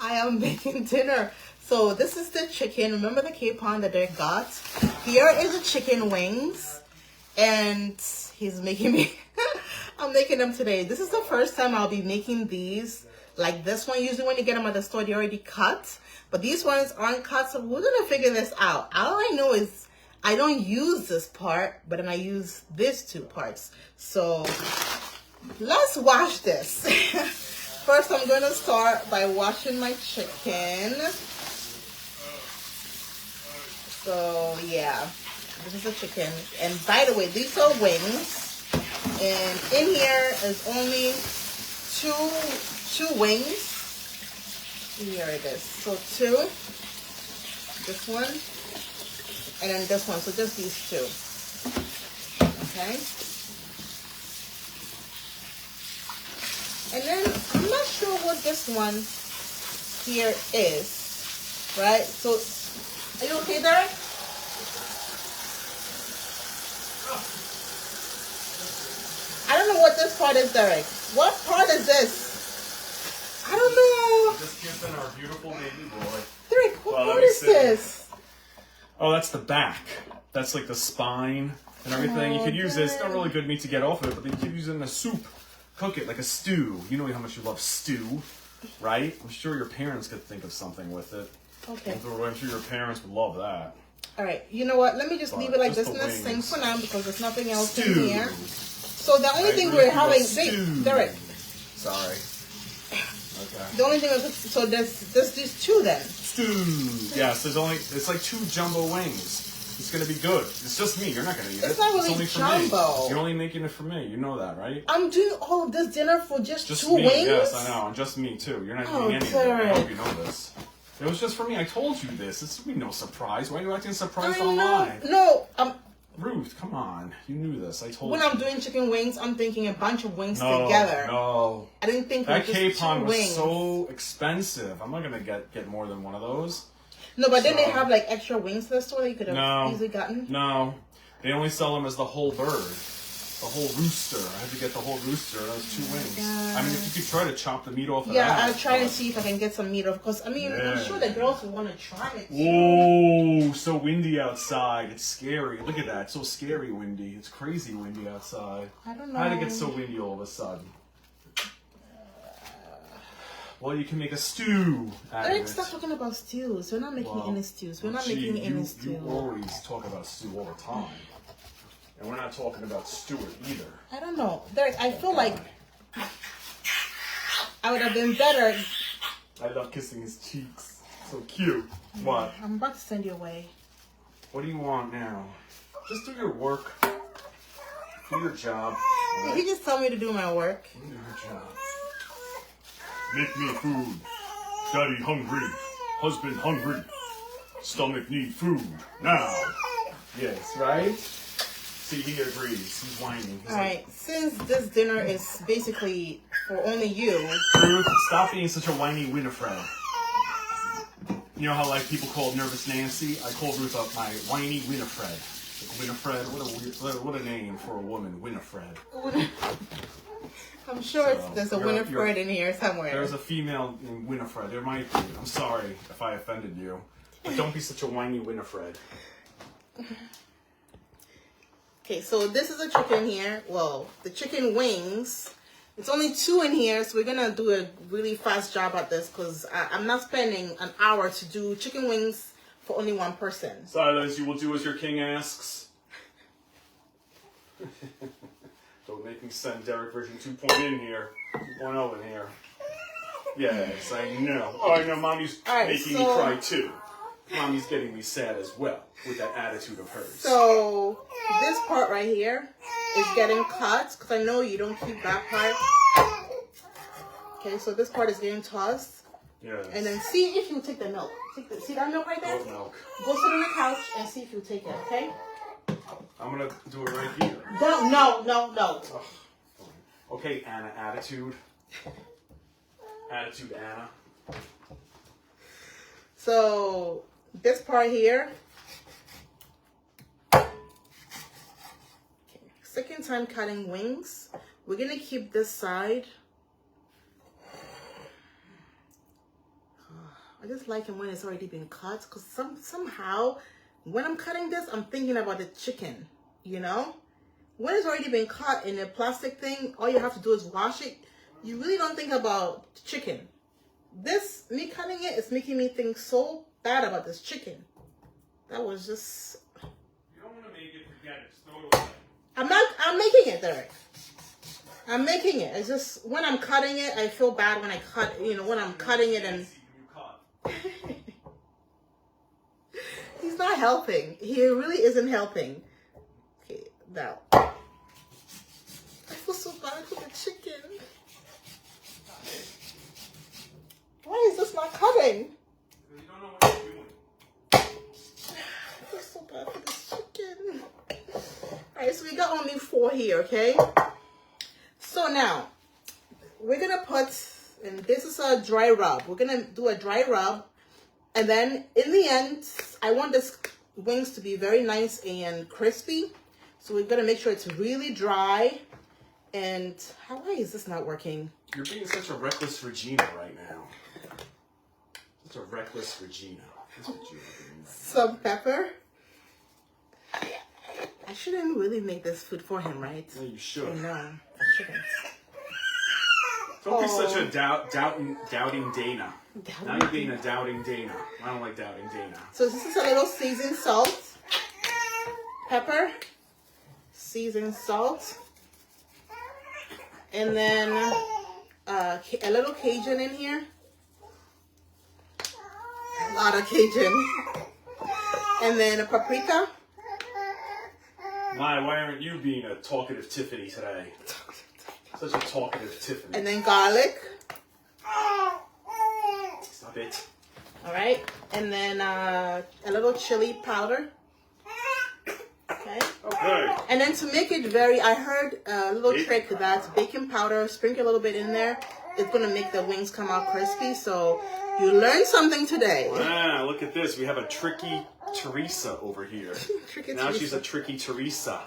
I am making dinner. So this is the chicken. Remember the capon that they got? Here is the chicken wings. And he's making me, I'm making them today. This is the first time I'll be making these like this one. Usually when you get them at the store, they're already cut. But these ones aren't cut, so we're going to figure this out. All I know is I don't use this part, but then I use these two parts. So let's wash this. First, I'm going to start by washing my chicken. So, yeah, this is the chicken. And by the way, these are wings. And in here is only two wings. Here it is. So, two. This one. And then this one. So, just these two. Okay. And then I'm not sure what this one here is, right? So, are you okay, Derek? I don't know what this part is, Derek. What part is this? I don't know. Just kissing our beautiful baby boy. Derek, what part is this? Oh, that's the back. That's like the spine and everything. You could use this. It's not really good meat to get off of it, but you could use it in a soup. Cook it like a stew. You know how much you love stew, right? I'm sure your parents could think of something with it. Okay. I'm sure your parents would love that. All right. You know what? Let me just leave it like this in the sink for now because there's nothing else in here. So the only thing we're having, Derek. Sorry. Okay. The only thing is, so there's two then. Stew. Yes, it's like two jumbo wings. It's going to be good. It's just me. You're not going to eat it. It's not really only jumbo. For me. You're only making it for me. You know that, right? I'm doing all of this dinner for just two me. wings? Yes, I know. And just me, too. You're not eating any of it. I hope you know this. It was just for me. I told you this. It's no surprise. Why are you acting surprised online? No, Ruth, come on. You knew this. I told you. When I'm doing chicken wings, I'm thinking a bunch of wings together. No. I didn't think that it was capon was wings. so expensive. I'm not going to get more than one of those. No, but then they have like extra wings to the store that you could have easily gotten. No, they only sell them as the whole bird, the whole rooster. I had to get the whole rooster. That was 2 wings. God. I mean, if you could try to chop the meat off of that. Yeah, I'll try to see if I can get some meat off. Because, I mean, I'm sure the girls will want to try it too. Whoa, so windy outside. It's scary. Look at that. It's so scary windy. It's crazy windy outside. I don't know. How did it get so windy all of a sudden? Well, you can make a stew out of it. Stop talking about stews. We're not making any stews. We're not making any stew. You always talk about stew all the time. And we're not talking about Stuart either. I don't know. Derek, I feel like I would have been better. I love kissing his cheeks. So cute. What? I'm about to send you away. What do you want now? Just do your work. Do your job. Right? He just told me to do my work. Do your job. Make me food. Daddy hungry. Husband hungry. Stomach need food. Now. Yes, right? See, he agrees. He's whining. He's Alright, since this dinner is basically for only you. Ruth, stop being such a whiny Winifred. You know how like people call Nervous Nancy? I call Ruth up my whiny Winifred. Like Winifred, what a name for a woman, Winifred. I'm sure there's a Winifred in here somewhere. There's a female named Winifred. There might be. I'm sorry if I offended you. But don't be such a whiny Winifred. Okay, so this is a chicken here. Well, the chicken wings. It's only 2 in here, so we're going to do a really fast job at this because I'm not spending an hour to do chicken wings for only one person. Silence, you will do as your king asks. Don't make me send Derek version 2.0 in here. 2.0 in here. Yes, I know. Oh, I know Mommy's making me cry too. Mommy's getting me sad as well with that attitude of hers. So this part right here is getting cut because I know you don't keep that part. Okay, so this part is getting tossed. Yes. And then see if you take the milk. See that milk right there? What milk? Go sit on the couch and see if you take it, okay? I'm going to do it right here. No. Oh, okay, Anna, attitude. Attitude, Anna. So this part here. Okay. Second time cutting wings. We're going to keep this side. I just like it when it's already been cut, because somehow when I'm cutting this, I'm thinking about the chicken, you know? When it's already been cut in a plastic thing, all you have to do is wash it. You really don't think about chicken. Me cutting it is making me think so bad about this chicken. That was just... You don't want to make it, forget it. Just throw it away. I'm making it, Derek. I'm making it. It's just when I'm cutting it, I feel bad when I cut, when I'm cutting it and... He's not helping. He really isn't helping. Okay, now. I feel so bad for the chicken. Why is this not cutting? Because you don't know what you're doing. I feel so bad for this chicken. Alright, so we got only 4 here, okay? So now, we're going to put, and this is a dry rub. We're going to do a dry rub. And then in the end, I want this wings to be very nice and crispy. So we're going to make sure it's really dry. And why is this not working? You're being such a reckless Regina right now. Such a reckless Regina. That's what you're doing right now. Some pepper. I shouldn't really make this food for him, right? No, you should. No, I shouldn't. Don't be such a doubting Dana. Now you're being a doubting Dana. I don't like doubting Dana. So this is a little seasoned salt, pepper, seasoned salt, and then a little Cajun in here. A lot of Cajun. And then a paprika. Why aren't you being a talkative Tiffany today? Such a talkative Tiffany. And then garlic. Stop it. All right. And then a little chili powder. Okay. Okay. And then to make it I heard a little trick that baking powder, sprinkle a little bit in there. It's going to make the wings come out crispy. So you learned something today. Wow, look at this. We have a tricky Teresa over here. Now Teresa. she's a tricky Teresa.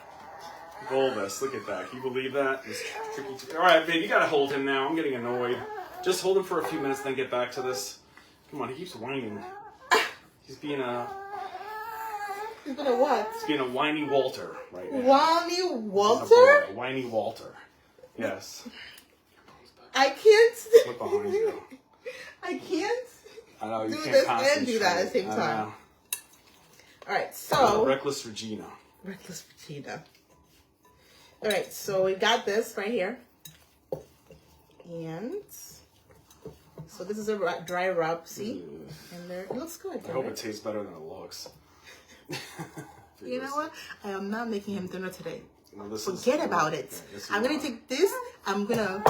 Bulbous, look at that. Can you believe that? This tricky. All right, babe, you gotta hold him now. I'm getting annoyed. Just hold him for a few minutes, then get back to this. Come on, he keeps whining. He's being a. He's being a what? He's being a whiny Walter right now. Whiny Walter? A whiny Walter. Yes. I can't. Look behind you. I can't. I know you do can't this concentrate. and do that at the same time. All right, so reckless Regina. Reckless Regina. All right, so we got this right here, and so this is a dry rub. See, and there it looks good. I hope it tastes better than it looks. You know what? I am not making him dinner today. No, Forget about it. I'm gonna take this. I'm gonna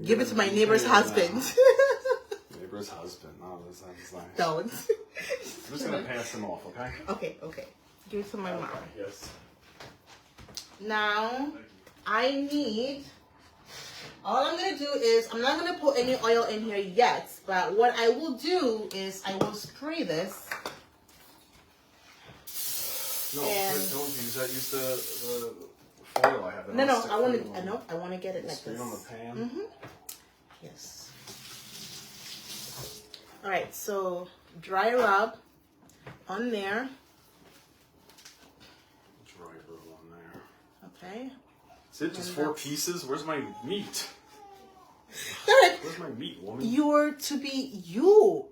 give it to my neighbor's husband. Neighbor's husband. Oh, that sounds nice. Don't. I'm just gonna pass him off, okay? Okay. Give it to my mom. Yes. Now, all I'm going to do is, I'm not going to put any oil in here yet, but what I will do is I will spray this. No, don't use that. Use the foil I have. No, I want to get it like Spray this. on the pan? Mm-hmm. Yes. All right, so dry rub on there. Okay. Is it just 4 pieces? Where's my meat? Derek, where's my meat, woman? You're to be you.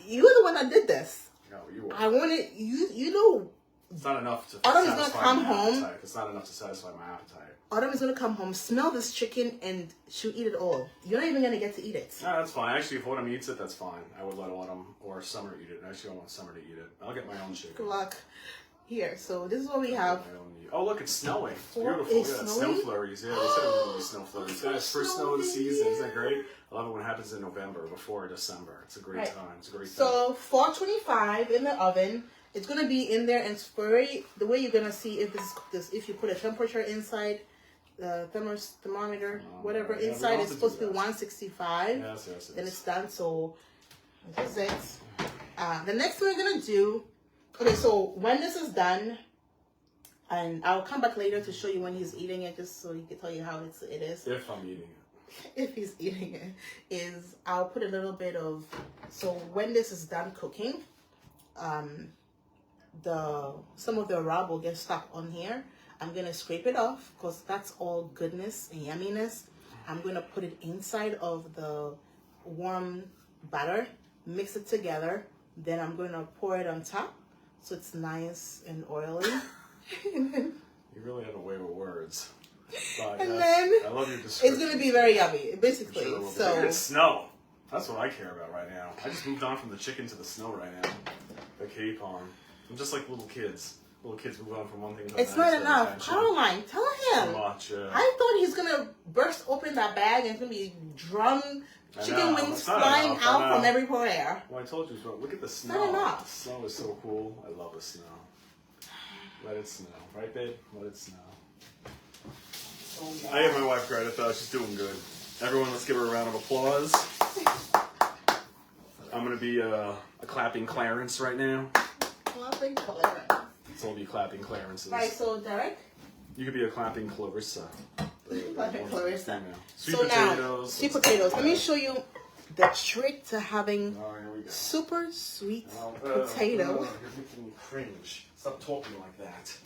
You're the one that did this. No, you are. I wanted you know. It's not enough to Autumn is satisfy gonna come my home. appetite. It's not enough to satisfy my appetite. Autumn is gonna come home, smell this chicken, and she'll eat it all. You're not even gonna get to eat it. No, that's fine. Actually, if Autumn eats it, that's fine. I would let Autumn or Summer eat it. Actually, I want Summer to eat it. I'll get my own chicken. Good luck. Here, so this is what we have. Oh, look, it's snowing. It's beautiful. It's Yeah, snowing? snow flurries. Yeah, they said it was going to be snow flurries. Yeah, it's first snow of the season. Isn't that great? I love it when it happens in November before December. It's a great time. It's a great time. So 425 in the oven. It's gonna be in there and spray. The way you're gonna see if this if you put a temperature inside the thermometer, whatever inside, it's supposed to be 165. Yes. Then it's done. So this is it. The next thing we're gonna do. Okay, so when this is done, and I'll come back later to show you when he's eating it, just so he can tell you how it is. If I'm eating it. if he's eating it, is I'll put a little bit of, so when this is done cooking, some of the rub will get stuck on here. I'm gonna scrape it off because that's all goodness and yumminess. I'm gonna put it inside of the warm batter, mix it together, then I'm gonna pour it on top so it's nice and oily. And then, you really have a way with words. And then I love your description. it's gonna be very yummy, basically. Sure, So look at snow. That's what I care about right now. I just moved on from the chicken to the snow right now. The capon. I'm just like little kids. Little kids move on from one thing to the next. it's not enough. Caroline, tell him. Too much. I thought he's gonna burst open that bag and it's gonna be drum chicken wings flying out from everywhere. Well, I told you so. Look at the snow. Not enough. The snow is so cool. I love the snow. Let it snow. Right, babe? Let it snow. I give my wife credit though. She's doing good. Everyone, let's give her a round of applause. I'm gonna be a clapping Clarence right now. Clapping Clarence. So we'll be clapping Clarences. Right, so Derek? You could be a clapping Clarissa. Clapping Clarissa. Sweet So potatoes. now, sweet potatoes. Let me show you the trick to having Oh, here we go. super sweet Potato. potato. You're making me cringe. Stop talking like that.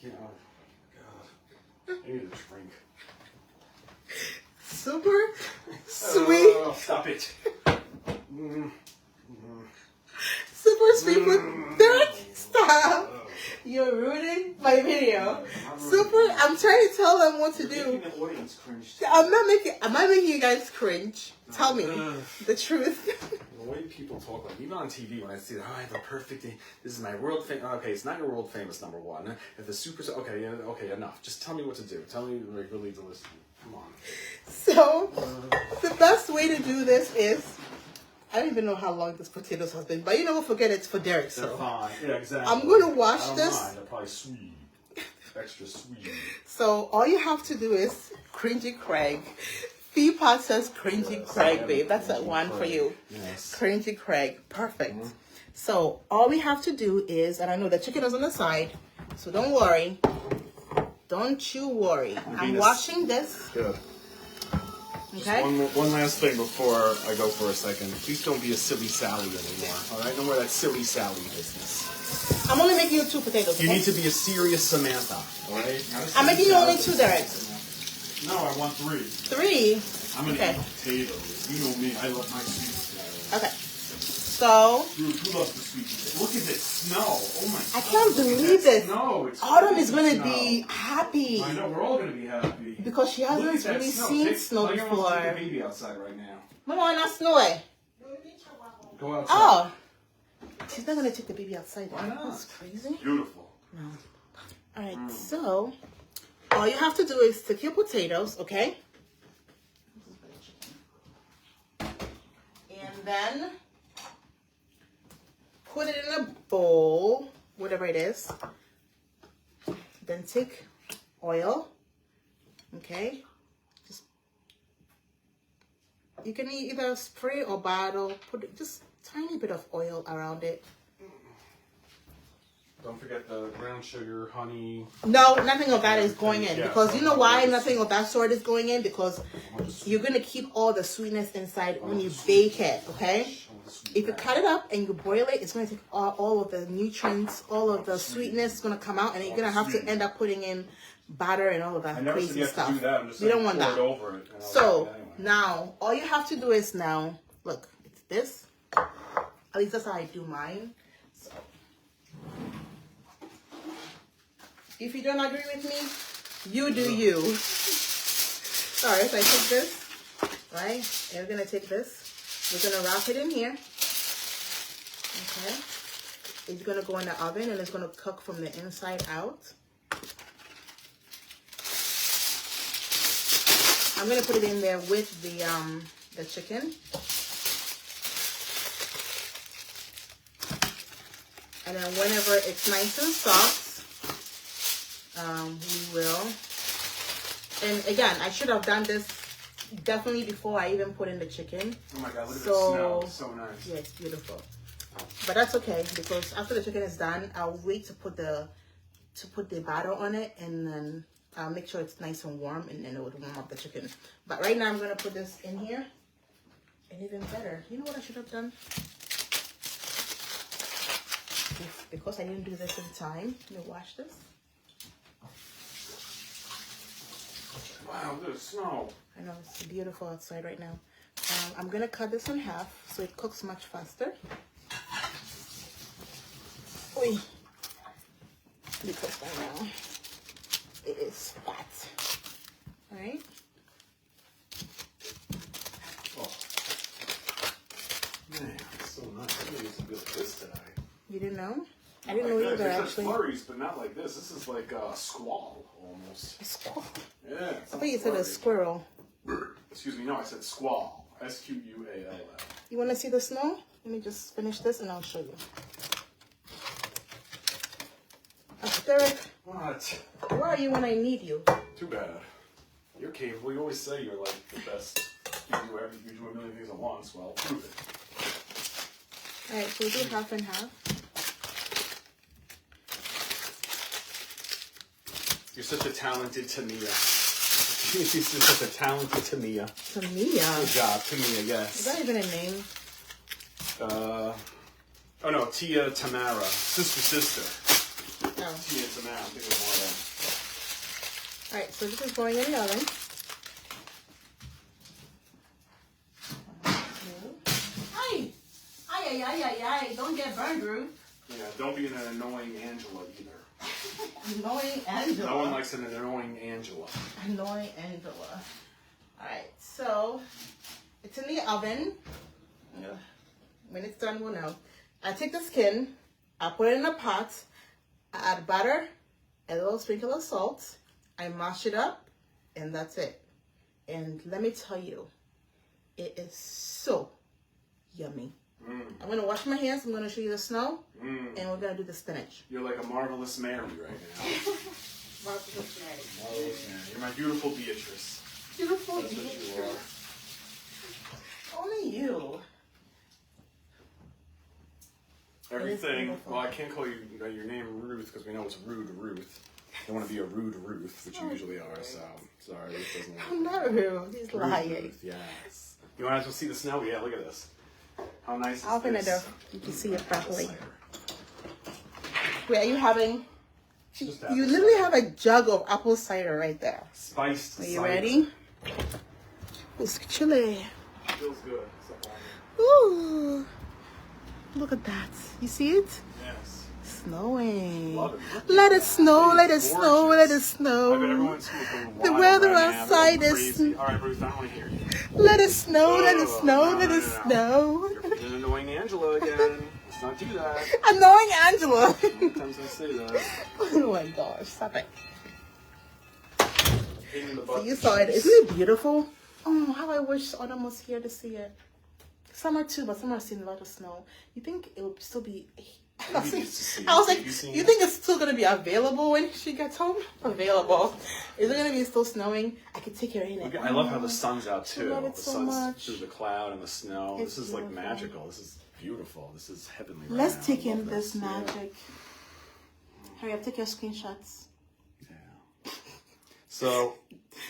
You know, God. I need a drink. Super sweet. Oh, stop it. Super sweet Derek, stop. You're ruining my video. Super, I'm trying to tell them what to You're do. making the audience cringe. Am I making you guys cringe? Tell me the truth. The way people talk, like even on TV, when I see that, oh, I have a perfect day. This is my world famous. Okay, it's not your world famous number one. If the super, okay, okay, enough. Just tell me what to do. Tell me really to listen. Come on. So, the best way to do this is, I don't even know how long this potatoes has been, but you know what? Forget it's for Derek. They're So fine. Yeah, exactly. I'm gonna wash I don't this. mind. They're probably sweet, extra sweet. So all you have to do is Cringy Craig. Feepa says Cringy Craig, babe. That's that one for you. Yes. Cringy Craig. Perfect. So all we have to do is, and I know the chicken is on the side, so don't worry. Don't you worry. I'm washing this. Good. Okay. One last thing before I go for a second. Please don't be a silly Sally anymore. All right, no more that silly Sally business. I'm only making you 2 potatoes. Okay? You need to be a serious Samantha. All right. I'm making you only 2, Derek. No, I want 3. 3. I'm gonna Okay. eat potatoes. You know me. I love my sweet potatoes. Okay. So Dude, who loves the sweet potatoes? Look at this snow. Oh my God. I can't believe this. No, it's Autumn is crazy gonna be happy I know, we're all gonna be happy. because she Look hasn't at that really snow. seen Take- snow tell your mom to before. take the baby outside right now. Mama, not snowy. Go outside. Oh, she's not gonna take the baby outside. Why not? That's crazy. Beautiful. No. All right, so all you have to do is take your potatoes, okay? And then put it in a bowl, whatever it is. Then take oil, okay? Just you can either spray or bottle. Put just tiny bit of oil around it. Don't forget the brown sugar, honey. No, nothing of that is going in. Yeah, Because you know so why just- nothing of that sort is going in? Because you're going to keep all the sweetness inside when you bake it, okay? If you cut it up and you boil it, it's going to take all of the nutrients, all of the sweetness is going to come out, and you're going to have to end up putting in batter and all of I that never said crazy you have stuff. to do that. I'm just You don't saying want pour that. it over it. And I'll So do it anyway. now, all you have to do is now, look, it's this. At least that's how I do mine. So, if you don't agree with me, you do you. Alright, so I take this, right? And we're gonna take this. We're gonna wrap it in here. Okay. It's gonna go in the oven and it's gonna cook from the inside out. I'm gonna put it in there with the chicken. And then whenever it's nice and soft, we will. And again, I should have done this definitely before I even put in the chicken. Oh my God, look at So- the snow. It's so nice. Yeah, it's beautiful. But that's okay because after the chicken is done, I'll wait to put the batter on it, and then I'll make sure it's nice and warm, and then it would warm up the chicken. But right now I'm gonna put this in here. And even better, you know what I should have done? Because I didn't do this in time. Let me wash this. Wow, there's snow. I know, it's beautiful outside right now. I'm gonna cut this in half so it cooks much faster. Oi. Because right now it is fat. Alright? Oh. Man, it's so nice. I didn't used to be like this today. You didn't know? I didn't know Like either, there's actually. flurries, but not like this. This is like a squall, almost. A squall. Yeah. I thought you said a squirrel. Excuse me, no, I said squall. S-Q-U-A-L-L. You want to see the snow? Let me just finish this and I'll show you. Derek, What? where are you when I need you? Too bad. You're capable. You always say you're like the best. You do a million things at once. Well, prove it. Alright, so we do half and half. You're such a talented Tamia. You're such a talented Tamia. Tamia? Good job, Tamia, yes. Is that even a name? Oh no, Tia Tamara. Sister. No. Tia Tamara, I'm thinking more of Alright, so this is going in the oven. Hi! Ay, don't get burned, Ruth. yeah, don't be an annoying Angela either. Annoying Angela. No one likes an annoying Angela. Annoying Angela. Alright, so it's in the oven. When it's done, we'll know. I take the skin, I put it in a pot, I add butter, a little sprinkle of salt, I mash it up, and that's it. And let me tell you, it is so yummy. I'm gonna wash my hands, I'm gonna show you the snow, and we're gonna do the spinach. You're like a marvelous Mary right now. Marvelous Mary. Marvelous Mary. You're my beautiful Beatrice. Beautiful That's what you Beatrice. Only you. Everything. Well, I can't call you your name Ruth because we know it's rude Ruth. You want to be a rude Ruth, which you usually are. So sorry, Ruth doesn't want to. I'm not rude. He's Rude lying. Ruth, yes. You want to see the snow? Yeah, look at this. How nice is I'll open it this? up. You can see it properly. Wait, are you having? Just You literally have a jug of apple cider right there. Spiced Are you cider. ready? It's chilly. Feels good. Except on Ooh, look at that. You see it? Yes. Snowing. Love it. Let it snow. Let it It's snow. gorgeous. Let it I bet snow. everyone's going The wild weather right now. outside They're is. crazy. All right, Ruth, I don't want to hear you. Let it snow. Let it Oh, snow. no, Let no, it no, no. snow. You're being annoying Angela again. Let's not do that. Annoying Angela. Sometimes I say that. Oh my gosh! Stop it. Pain in the So butt. you saw it. Isn't it beautiful? Oh, how I wish autumn was here to see it. Summer too, but summer I've seen a lot of snow. You think it would still be? I was Maybe just to see like, it. Have you seen you it? think it's still gonna be available when she gets home? Available. Is it gonna be still snowing? I could take her in it. I love how the sun's out too. love it The so sun's much. through the cloud and the snow. It's this is like beautiful. magical. This is beautiful. This is heavenly. Right Let's now. take I love in this Yeah. magic. Hurry up, take your screenshots. Yeah. So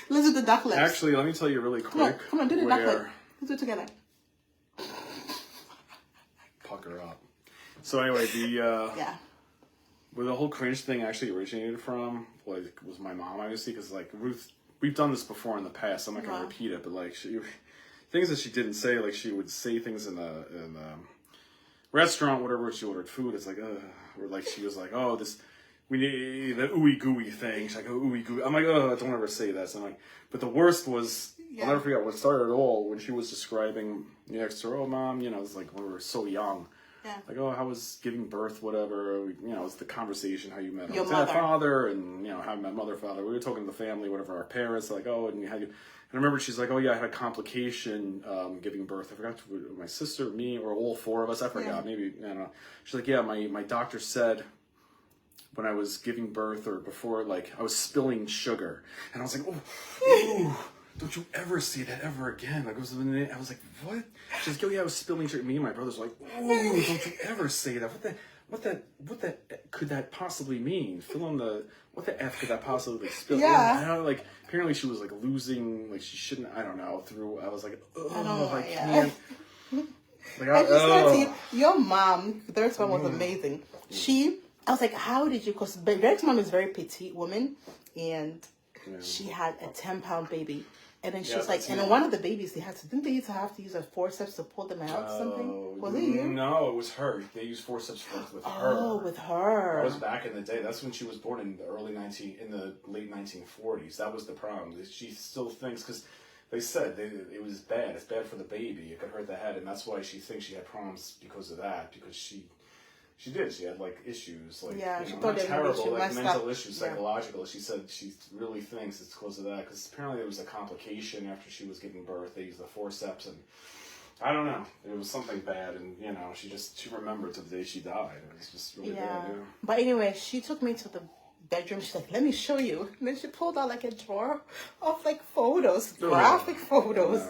Let's do the duck lips. actually, let me tell you really come on, quick. come on, do the duck lip. where Let's do it together. pucker up. So anyway, the Yeah. where the whole cringe thing actually originated from was my mom, obviously, because like Ruth, we've done this before in the past. So I'm not gonna Wow. repeat it, but like things that she didn't say, like she would say things in the restaurant, whatever she ordered food. It's like, or like she was like, oh, we need the ooey gooey thing. She's like, oh, ooey gooey. I'm like, oh, don't ever say that. So I'm like, but the worst was, Yeah. I'll never forget what started it all when she was describing the extra. Oh, mom, you know, it's like when we were so young. Yeah. Like, oh, how was giving birth, whatever. You know, it's the conversation, how you met Your our mother. father, and, you know, how I met mother, father. We were talking to the family, whatever, our parents, like, oh, and how you... And I remember she's like, oh, yeah, I had a complication giving birth. I forgot, my sister, me, or all four of us. I forgot, Yeah. maybe, I don't know. She's like, yeah, my doctor said when I was giving birth or before, like, I was spilling sugar. And I was like, oh, don't you ever say that ever again. Like, I was like, what? She's like, oh, yeah, I was spilling sugar. Me and my brother's like, oh, don't you ever say that. what the could that possibly mean? Fill in the, what the F could that possibly spill? Yeah. I don't know, like, apparently she was like losing, like she shouldn't, I don't know, I was like, oh, I can't. Like, I just said to you, your mom, Derek's mom was amazing. I was like, how did you, because Derek's mom is a very petite woman, and she had a 10-pound baby. And then she was like, and then one of the babies, didn't they used to have to use a forceps to pull them out or something? Was it you? No, it was her. They used forceps with her. Oh, with her. That was back in the day. That's when she was born in the late 1940s. That was the problem. She still thinks, because they said it was bad. It's bad for the baby. It could hurt the head, and that's why she thinks she had problems because of that. Because she did. She had like issues, like she thought not terrible, like mental up. issues, psychological. She said she really thinks it's because of that. Because apparently there was a complication after she was giving birth. They used the forceps, and I don't know. It was something bad, and she remembered to the day she died. It was just really bad. Yeah. But anyway, she took me to the bedroom. She's like, let me show you. And then she pulled out like a drawer of like photos, graphic photos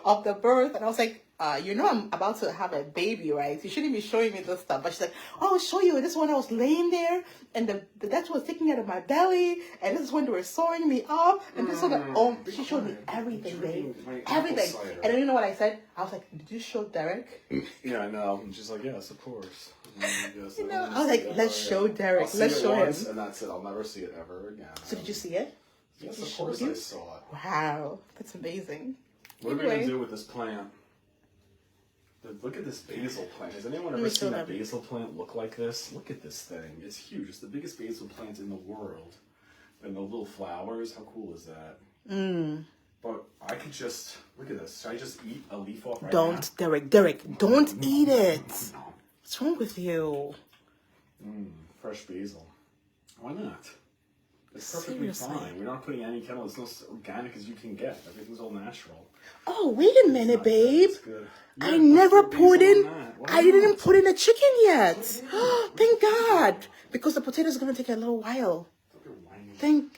of the birth. And I was like, I'm about to have a baby, right? You shouldn't be showing me this stuff. But she's like, oh, I'll show you. This one I was laying there, and the doctor was taking out of my belly, and this is when they were sewing me up, and this one, she showed me everything, babe. Everything. And then you know what I said? I was like, did you show Derek? Yeah, I know. And she's like, yes, of course. I was like, let's show Derek. Let's show him. And that's it. I'll never see it ever again. So did you see it? Yes, of course I saw it. Wow, that's amazing. What are we going to do with this plant? Look at this basil plant. Has anyone ever seen a basil plant look like this? Look at this thing. It's huge. It's the biggest basil plant in the world. And the little flowers. How cool is that? But I could just, look at this. Should I just eat a leaf off right now? Don't, Derek, don't eat it. What's wrong with you? Fresh basil. Why not? It's perfectly fine. We're not putting any chemicals. It's as organic as you can get. Everything's all natural. Oh, wait a minute, babe. I didn't put in a chicken yet. Thank God. Because the potatoes are going to take a little while.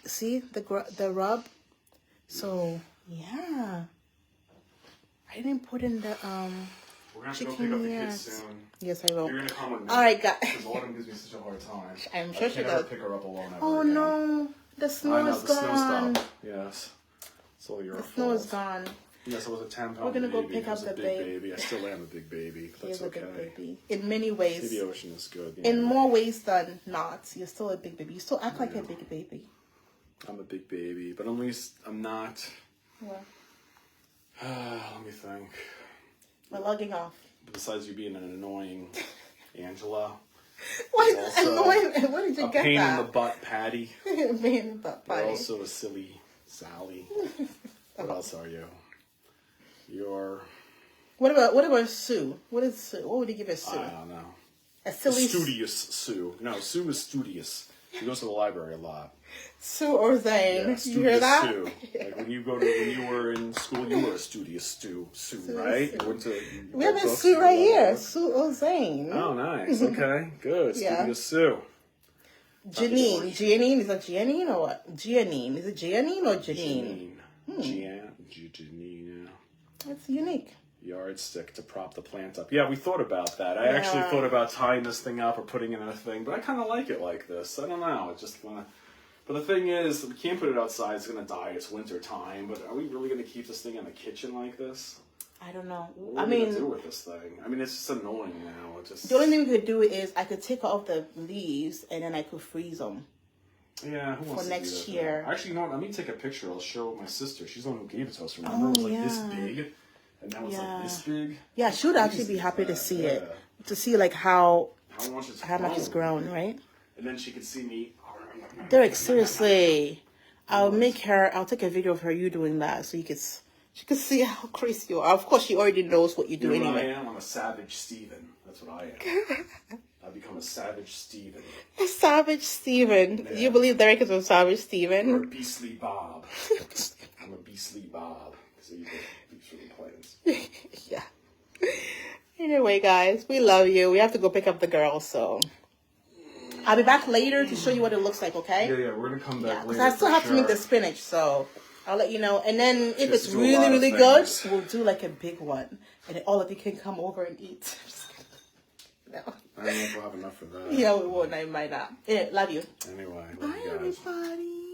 See the rub? So, yeah. I didn't put in the We're going to have to go pick up the kids soon. Yes, I will. You're going to come with me. All right, guys. Because Autumn gives me such a hard time. I'm sure she does. I can't pick her up alone ever Oh, again. no. The snow is gone. Snow stopped. Yes. It's all your fault. The snow is gone. Yes, I was a 10-pound baby. We're going to go pick up the baby. I still am a big baby. But that's okay. Big baby. In many ways. The ocean is good. In more ways than not. You're still a big baby. You still act like a big baby. I'm a big baby. But at least I'm not. What? Let me think. We're logging off. Besides you being an annoying Angela. Why is it annoying? Where did you get that? A pain in the butt Patty. Pain in the butt Patty. You're also a silly Sally. What else are you? You're... What about Sue? What is Sue? What would you give a Sue? I don't know. A silly... Studious Sue. No, Sue is studious. She goes to the library a lot. Sue or Zane. Yeah, you hear that? Sue. Like when you were in school, you were a studious Sue, right? You went to, we have a Sue right here. Sue or Zane. Oh, nice. Okay, good. Studious Sue. Janine. Giannine. Is it Giannine or what? Giannine. Is it Giannine or Janine? Janine. That's unique. Yardstick to prop the plant up. Yeah, we thought about that. I actually thought about tying this thing up or putting it in a thing, but I kind of like it like this. I don't know. It just wanna. But the thing is, we can't put it outside. It's gonna die. It's winter time. But are we really gonna keep this thing in the kitchen like this? I don't know. What are we gonna do with this thing? I mean, it's just annoying now. The only thing we could do is I could take off the leaves and then I could freeze them. Yeah, who wants for to next do that year. Now? Actually, you know what? Let me take a picture. I'll show my sister. She's the one who gave it to us. Remember, it was like this big, and now it's like this big. Yeah, she would actually be happy to see it, to see like how much it's grown, right? And then she could see me. Derek, seriously, I'll take a video of you doing that so she could see how crazy you are. Of course, she already knows what you do anyway. I'm a savage Steven. That's what I am. I become a savage Steven. A savage Steven. Yeah. Do you believe Derek is a savage Steven? Or a beastly Bob. I'm a beastly Bob. Because I eat the plants. Yeah. Anyway, guys, we love you. We have to go pick up the girls, so I'll be back later to show you what it looks like, okay? Yeah, we're going to come back later. Because I still have to make the spinach, so I'll let you know. And then if it's really, really good, we'll do like a big one. And then all of you can come over and eat. now. I don't know if we'll have enough for that. Yeah, we won't. I might not. Yeah, love you. Anyway, love Bye, you guys. everybody.